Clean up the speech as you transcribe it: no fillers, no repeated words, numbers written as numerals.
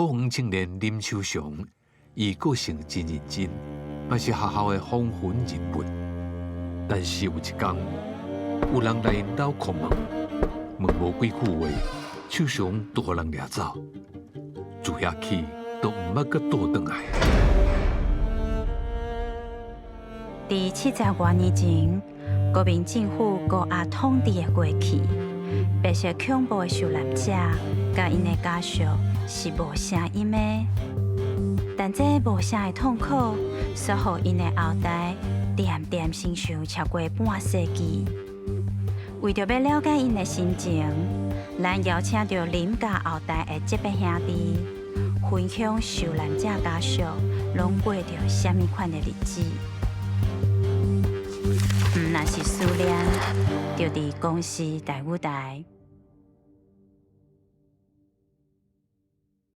土黄青年林秋祥，伊个性真认真，嘛是学校的风云人物。但是有一天，有人来因兜叩门，问无几句话，秋祥就互人掠走。自遐起都毋捌阁倒转来。伫70多年前，国民政府高压统治的过去，白色恐怖的受难者甲因的家属是无声音的，但这无声的痛苦，却互因的后代渐渐承受超过半世纪。为着要了解因的心情，咱邀请到林家后代的这辈兄弟，分享受难者家属拢过着什么款的日子。若是思念，就伫公司大舞台。